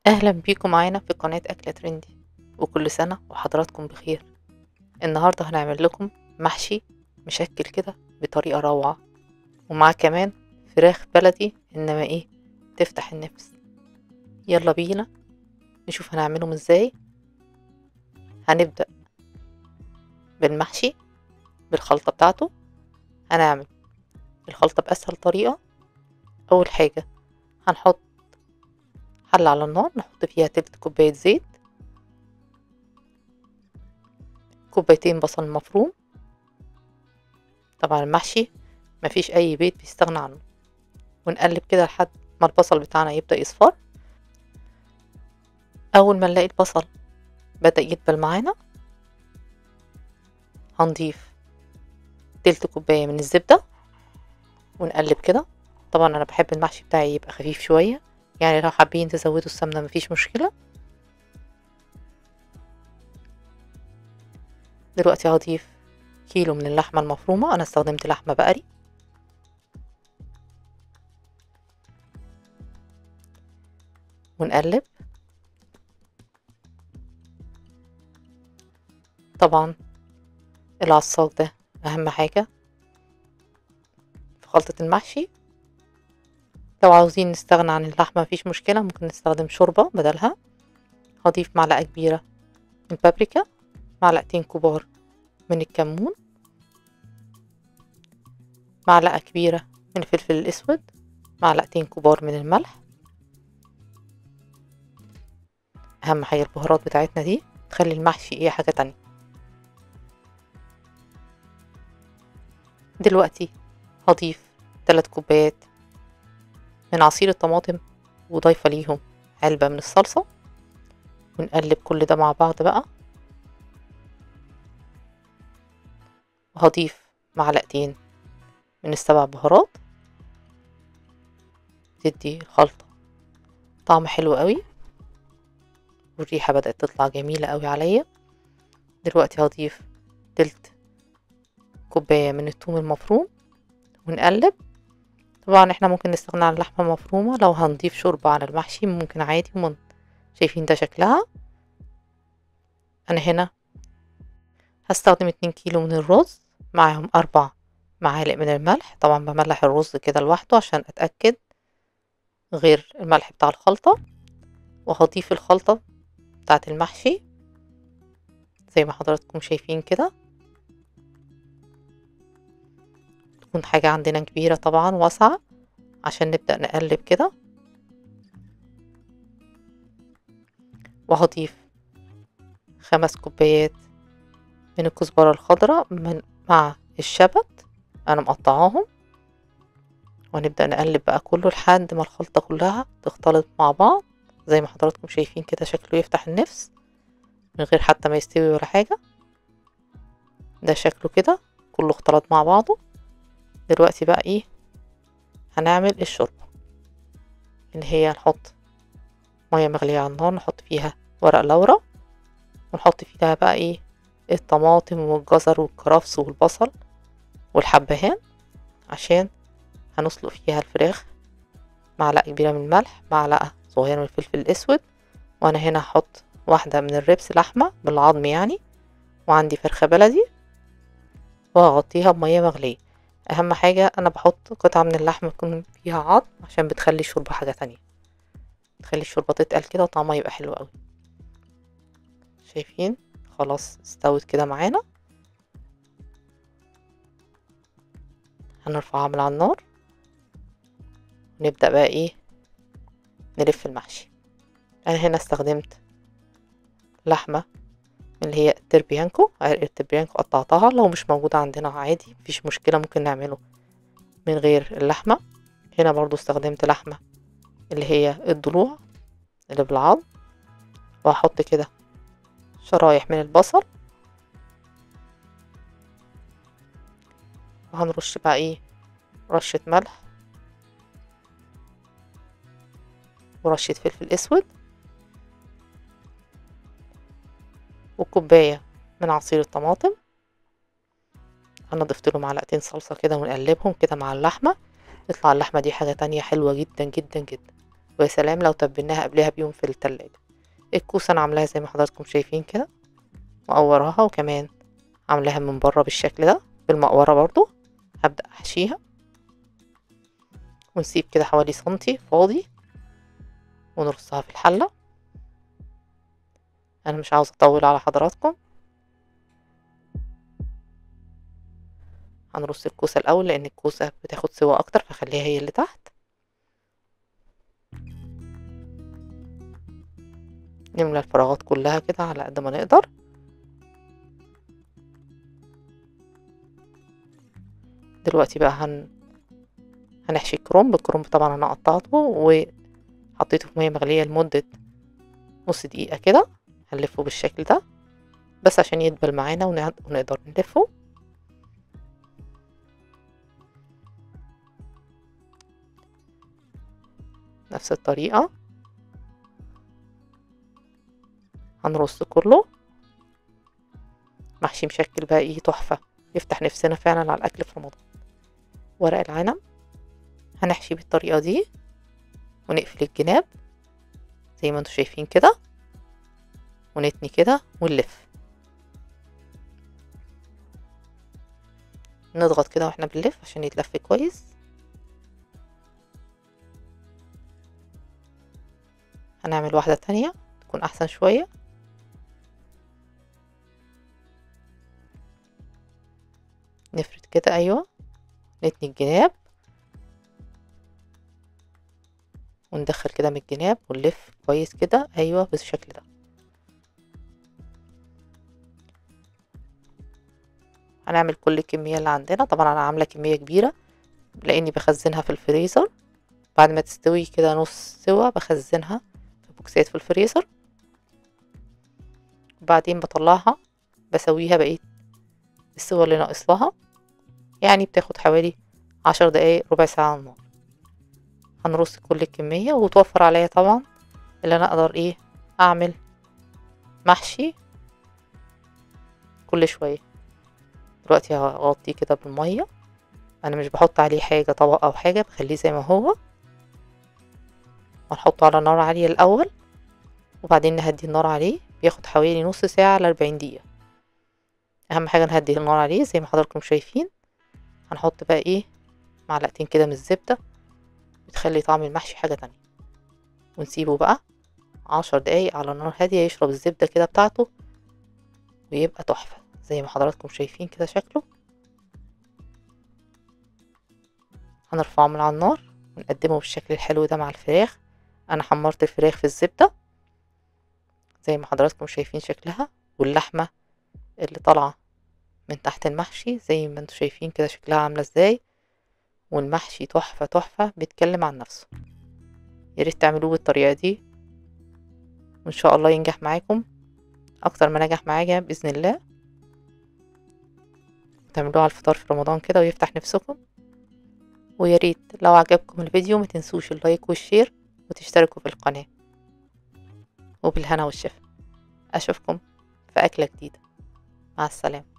أهلا بيكم معانا في قناة أكلة ترندي، وكل سنة وحضراتكم بخير. النهاردة هنعمل لكم محشي مشكل كده بطريقة روعة، ومعاه كمان فراخ بلدي إنما إيه تفتح النفس. يلا بينا نشوف هنعملهم إزاي. هنبدأ بالمحشي بالخلطة بتاعته. هنعمل الخلطة بأسهل طريقة. أول حاجة هنحط حلة على النار، نحط فيها تلت كوباية زيت، كوبايتين بصل مفروم. طبعا المحشي مفيش أي بيت بيستغنى عنه. ونقلب كده لحد ما البصل بتاعنا يبدأ يصفر. أول ما نلاقي البصل بدأ يدبل معانا هنضيف تلت كوباية من الزبدة ونقلب كده. طبعا أنا بحب المحشي بتاعي يبقى خفيف شوية، يعني لو حابين تزودوا السمنة مفيش مشكلة. دلوقتي هضيف كيلو من اللحمة المفرومة، أنا استخدمت لحمة بقري. ونقلب. طبعا العصاق ده أهم حاجة في خلطة المحشي. لو عاوزين نستغنى عن اللحمة مفيش مشكلة، ممكن نستخدم شوربة بدلها. هضيف معلقة كبيرة من البابريكا، معلقتين كبار من الكمون، معلقة كبيرة من الفلفل الأسود، معلقتين كبار من الملح. أهم حاجة البهارات بتاعتنا دي تخلي المحشي ايه حاجة تانية. دلوقتي هضيف 3 كوبايات من عصير الطماطم، وضايفة ليهم علبة من الصلصة. ونقلب كل ده مع بعض بقى. وهضيف معلقتين من السبع بهارات، تدي الخلطة طعم حلو قوي، والريحة بدأت تطلع جميلة قوي عليا. دلوقتي هضيف تلت كوباية من الثوم المفروم ونقلب. طبعا احنا ممكن نستغنى عن اللحمة المفرومة، لو هنضيف شوربة على المحشي ممكن عادي. شايفين ده شكلها. انا هنا هستخدم 2 كيلو من الرز، معاهم 4 معالق من الملح. طبعا بملح الرز كده لوحده عشان اتأكد، غير الملح بتاع الخلطة. وهضيف الخلطة بتاعة المحشي زي ما حضراتكم شايفين كده. تكون حاجة عندنا كبيرة طبعا واسعة عشان نبدأ نقلب كده. وهضيف 5 كوبايات من الكزبرة الخضراء مع الشبت، انا مقطعاهم. ونبدأ نقلب بقى كله لحد ما الخلطة كلها تختلط مع بعض. زي ما حضراتكم شايفين كده شكله يفتح النفس من غير حتى ما يستوي ولا حاجة. ده شكله كده كله اختلط مع بعضه. دلوقتي بقى ايه هنعمل الشوربة، اللي هي نحط مية مغلية على النار، نحط فيها ورق لورا، ونحط فيها بقى ايه الطماطم والجزر والكرفس والبصل والحبهان، عشان هنسلق فيها الفراخ. معلقة كبيرة من الملح، معلقة صغيرة من الفلفل الأسود. وأنا هنا هحط واحدة من الربس لحمة بالعظم يعني، وعندي فرخة بلدي، وهغطيها بمية مغلية. أهم حاجة أنا بحط قطعة من اللحمة يكون فيها عظم عشان بتخلي الشوربة حاجة تانية، تخلي الشوربة تتقل كده وطعمها يبقى حلو قوي. شايفين خلاص استوت كده معانا. هنرفعها من على النار ونبدأ بقى ايه نلف المحشي. انا هنا استخدمت لحمة من اللي هي التربيانكو، عرق التربيانكو قطعتها. لو مش موجودة عندنا عادي مفيش مشكلة، ممكن نعمله من غير اللحمة. هنا برضو استخدمت لحمة اللي هي الضلوع اللي بالعظم. وهحط كده شرايح من البصل، وهنرش بقى ايه رشة ملح ورشة فلفل اسود، وكوباية من عصير الطماطم. انا ضفت له معلقتين صلصة كده ونقلبهم كده مع اللحمة. تطلع اللحمة دي حاجة تانية حلوة جدا جدا جدا. ويا سلام لو تبلناها قبلها بيوم في التلاجة. الكوسة انا عاملاها زي ما حضراتكم شايفين كده، مقوراها، وكمان عاملاها من بره بالشكل ده بالمقورة برضو. هبدأ احشيها ونسيب كده حوالي سنتي فاضي ونرصها في الحلة. انا مش عاوزة اطول على حضراتكم. هنرص الكوسة الاول لان الكوسة بتاخد سوا اكتر، فخليها هي اللي تحت. نملى الفراغات كلها كده على قد ما نقدر. دلوقتي بقى هنحشي الكرنب. الكرنب طبعا انا قطعته وحطيته في ميه مغليه لمده نص دقيقه كده. هنلفه بالشكل ده بس عشان يدبل معانا ونقدر نلفه. نفس الطريقه هنرص كله. محشي مشكل بقى ايه تحفه، يفتح نفسنا فعلا على الاكل في رمضان. ورق العنب هنحشي بالطريقه دي ونقفل الجناب زي ما انتم شايفين كده، ونتني كده ونلف. نضغط كده واحنا بنلف عشان يتلف كويس. هنعمل واحدة تانية تكون احسن شوية. نفرد كده، ايوه، نتني الجناب وندخل كده من الجناب ونلف كويس كده، ايوه بالشكل ده. هنعمل كل الكمية اللي عندنا. طبعا انا عاملة كمية كبيرة لاني بخزنها في الفريزر. بعد ما تستوي كده نص سوا بخزنها في بوكسات في الفريزر، وبعدين بطلعها بسويها بقية السوا اللي ناقص لها. يعني بتاخد حوالي 10 دقايق ربع ساعة على النار. هنرص كل الكمية وتوفر عليا طبعا اللي انا اقدر ايه اعمل محشي كل شوية. دلوقتي هغطيه كده بالمية. انا مش بحط عليه حاجة طبق او حاجة، بخليه زي ما هو. هنحطه على نار عالية الاول وبعدين نهدي النار عليه. بياخد حوالي نص ساعة ل40 دقيقة. اهم حاجة نهدي النار عليه زي ما حضراتكم شايفين. هنحط بقى ايه معلقتين كده من الزبدة، بتخلي طعم المحشي حاجة تانية. ونسيبه بقى 10 دقايق على نار هادية يشرب الزبدة كده بتاعته ويبقى تحفة زي ما حضراتكم شايفين كده شكله. هنرفعه من على النار ونقدمه بالشكل الحلو ده مع الفراخ. انا حمرت الفراخ في الزبدة زي ما حضراتكم شايفين شكلها، واللحمة اللي طالعة من تحت المحشي زي ما انتم شايفين كده شكلها عاملة ازاي. والمحشي تحفة تحفة بيتكلم عن نفسه. ياريت تعملوه بالطريقة دي وان شاء الله ينجح معاكم اكتر ما نجح معايا باذن الله. تعملوه على الفطار في رمضان كده ويفتح نفسكم. وياريت لو عجبكم الفيديو ما تنسوش اللايك والشير وتشتركوا في القناة. وبالهنا والشفا اشوفكم في اكلة جديدة. مع السلامة.